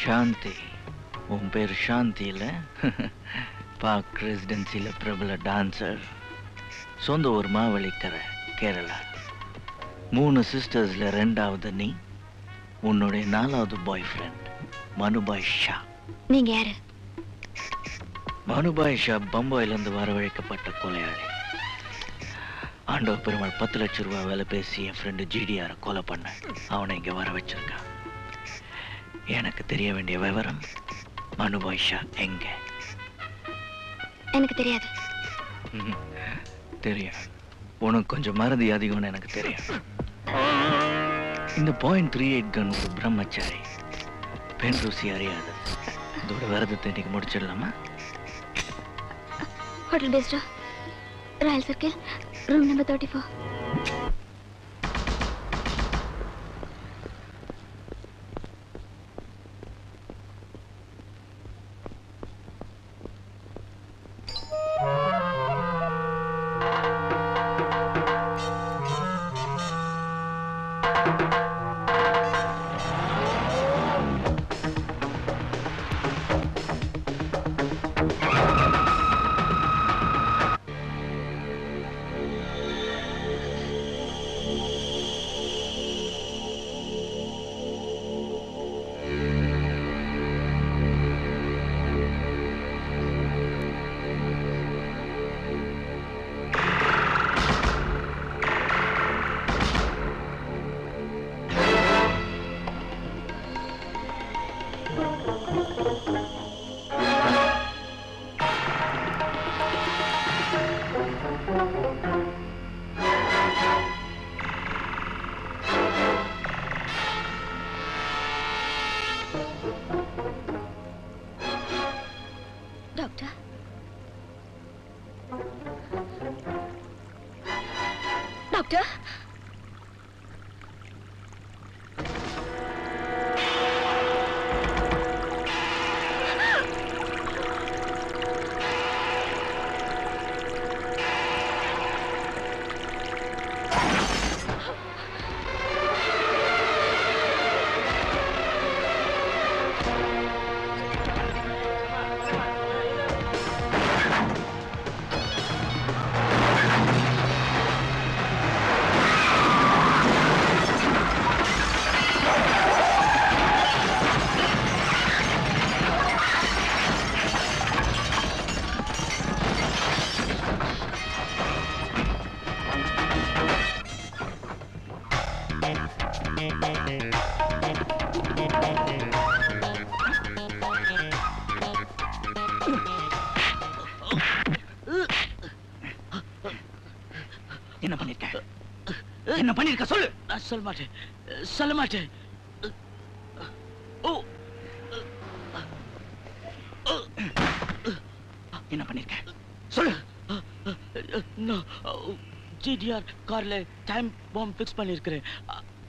சாந்தி. உன் பேர் சாந்தி இல்ல? பாக் ரெசிடென்சில பிரபல டான்சர். சொந்த ஊர் மாவலிக்கரை, கேரளா. 3 சிஸ்டர்ஸ்ல 2வது நீ. உன்னுடைய 4வது பாய் ஃப்ரெண்ட் மனுபாய் ஷா. நீங்க யாரு? மனுபாய் ஷா பம்பாயிலிருந்து வரவழைக்கப்பட்ட கொலையாளி. ஆண்டவ பெருமாள் 10 லட்சம் ரூபாய் வேலை பேசி என் ஃப்ரெண்டு ஜிடிஆரை கொலை பண்ண அவனை இங்க வர வச்சிருக்கான். எனக்கு தெரிய வேண்டிய விவரம், மனுபாய் ஷா எங்க? எனக்கு தெரியாது. தெரியும். உனக்கு கொஞ்சம் மறதி அதிகம்னு எனக்கு தெரியும். இந்த .38 கன் ஒரு பிரம்மச்சாரி, பெண் ருசி அறியாது. இதோட விரதத்தை இன்னைக்கு முடிச்சிடலாமா? ஹோட்டல் பேஸ்டா, royal circle, room number 34. Doctor, என்ன பண்ணிருக்க? என்ன பண்ணிருக்க சொல்லு. நான் சொல்ல மாட்டேன், சொல்ல மாட்டேன். என்ன பண்ணிருக்க சொல்லு. ஜிடிஆர் கார்ல டைம் பாம்பு ஃபிக்ஸ் பண்ணிருக்கிறேன்.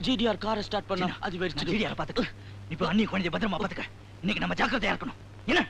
ஜிடிஆர் காரை ஸ்டார்ட் பண்ணா அது வெடிச்சு. ஜிடிஆர் பாத்துக்க. இப்போ அண்ணி குழந்தைய பத்திரமா பாத்துக்க. இன்னைக்கு நம்ம ஜாக்கிரதையா இருக்கணும். என்ன?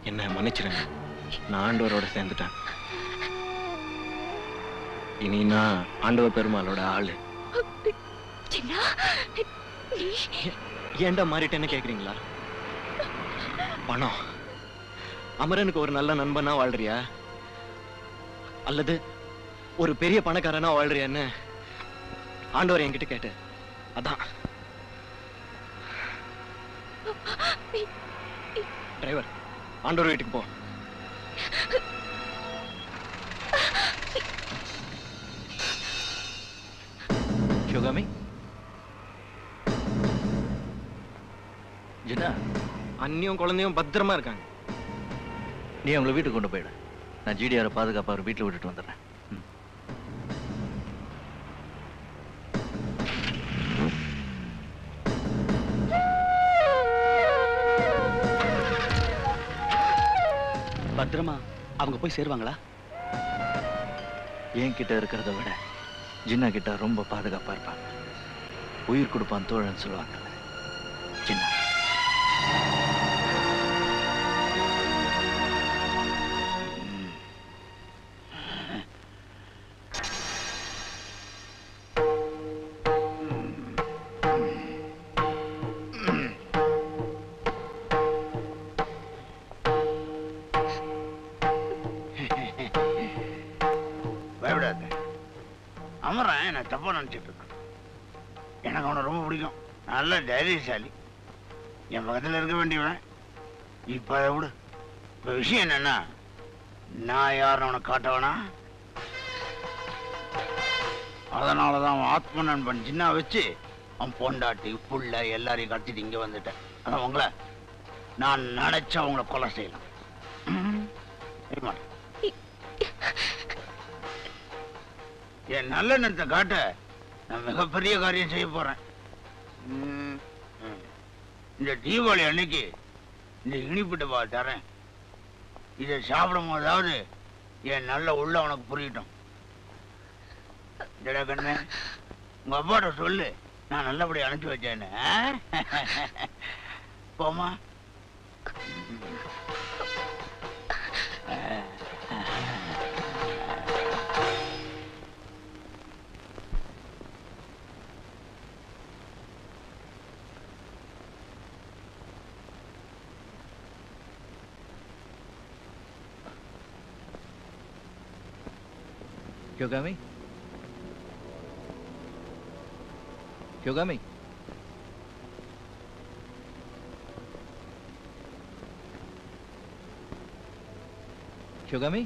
என்ன மன்னிச்சிருங்க. நான் ஆண்டவரோட சேர்ந்துட்டேன். இனி நான் ஆண்டவர் பெருமாளோட ஆளு. சின்னா, நீ ஏன்டா மாறிட்டேன்னு கேக்குறீங்களா? பணம் அமரனுக்கு ஒரு நல்ல நண்பனா வாழ்றியா அல்லது ஒரு பெரிய பணக்காரனா வாழ்றியான்னு ஆண்டவர் என்கிட்ட கேட்டு அதான். டிரைவர், ஆண்டவர் வீட்டுக்கு போ. சிவகாமி, ஜின்னா, அண்ணியும் குழந்தையும் பத்திரமா இருக்காங்க. நீ அவங்கள வீட்டுக்கு கொண்டு போயிடு. நான் ஜிடிஆரை பாதுகாப்பா அவர் வீட்டில் விட்டுட்டு வந்துடுறேன். பத்திரமா அவங்க போய் சேருவாங்களா? என்கிட்ட இருக்கிறத விட ஜின்னா கிட்ட ரொம்ப பாதுகாப்பா இருப்பாங்க. உயிர் கொடுப்பான் தோழன்னு சொல்லுவாங்க. ஜின்னா, அமரன் நான் தப்பா நினைச்சிட்டு இருக்கேன். எனக்கு அவனை ரொம்ப பிடிக்கும். நல்ல தைரியசாலி. என் பக்கத்தில் இருக்க வேண்டியவன். இப்ப அதை விடு. இப்ப விஷயம் என்னன்னா, நான் யாருன்னு அவனை காட்டவனா? அதனாலதான் அவன் ஆத்ம நண்பன் சின்ன வச்சு அவன் பொண்டாட்டி புள்ள எல்லாரையும் கடத்திட்டு இங்க வந்துட்டேன். அதான் உங்களை நான் நினைச்சா அவங்கள கொலை செய்யலாம். என் நல்ல எண்ணத்தை காட்ட நான் மிகப்பெரிய காரியம் செய்ய போறேன். இந்த தீபாவளி அன்னைக்கு இந்த இனிப்பு டப்பா தரேன். இதை சாப்பிடும் போதாவது என் நல்ல உள்ள உனக்கு புரியட்டும். ஜடா கண்ணு, உங்க அப்பாட்ட சொல்லு நான் நல்லபடி அனுப்பிச்சு வச்சேன்னு. போமா. சிவகாமி, சிவகாமி, சிவகாமி,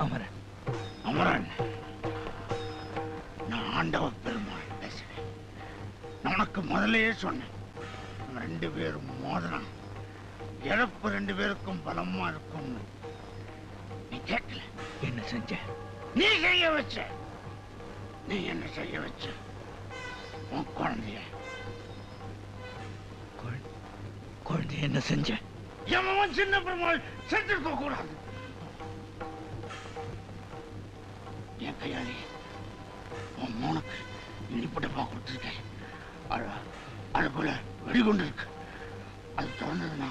அமரன், அமரன், நான் ஆண்டவர் பெருமாள் பேசுறேன். நான் உனக்கு முதலையே சொன்னேன், நம்ம 2 பேரும் மோதிரம் இழப்பு 2 பேருக்கும் பலமா இருக்கும். நீ கேட்கல. என்ன செஞ்ச? நீ செய்ய வச்ச. நீ என்ன செய்ய வச்ச? உன் குழந்தைய என்ன செஞ்ச? எவன் சின்ன பெருமாள் செத்துருக்க கூடாது. என் கையாளி உன் மோனுக்கு இனிப்பட்டப்பா கொடுத்துருக்கேன். அதுக்குள்ள வெடிகுண்டு இருக்கு. அது திறந்ததுன்னா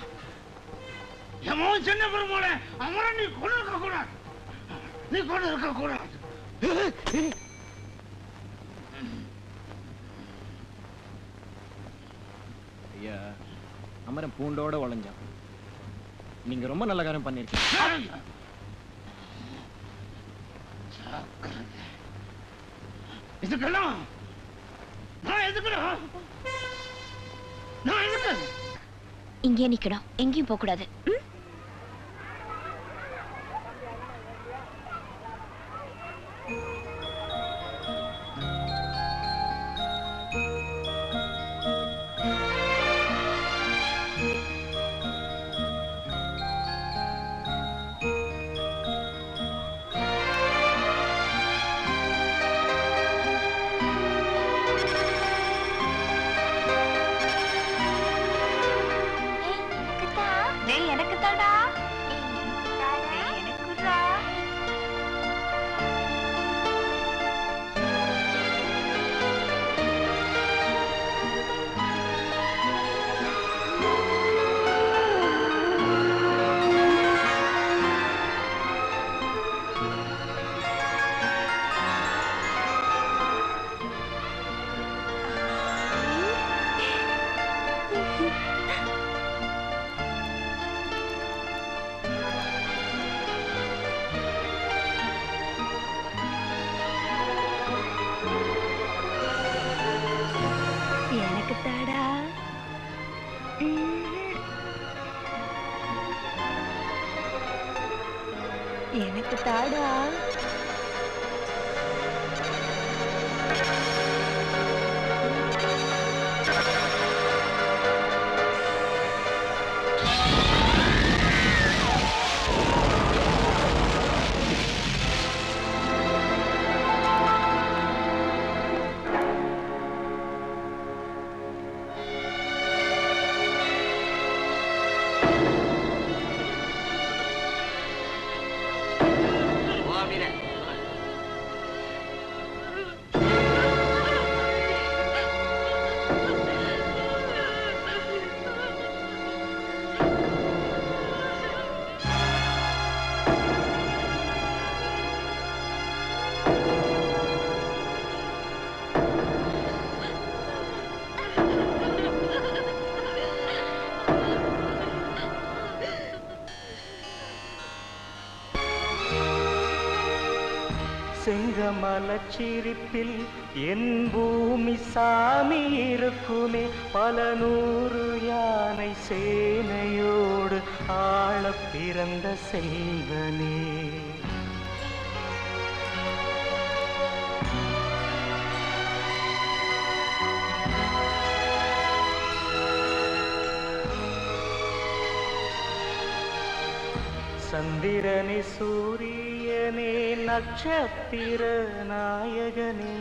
எவன் சின்ன பெருமாளை அமரன் நீ கொண்டு இருக்க கூடாது. நீ கொண்டு இருக்க கூடாது. ஐயா, அமரன் பூண்டோட உழைஞ்சான். நீங்க ரொம்ப நல்ல காரியம் பண்ணிருக்கீங்க. இதுக்கெல்லாம் நான் எதுக்குறேன்? நான் எதுக்கு இங்கே நிக்கணும், எங்கேயும் போக கூடாது. எனக்கு தாடா. செங்கமலச்சிரிப்பில் என் பூமி சாமி இருக்குமே, பல நூறு யானை சேனையோடு ஆள பிறந்த செல்வனே. சந்திரனே சூரியனே நட்சத்திர நாயகனே,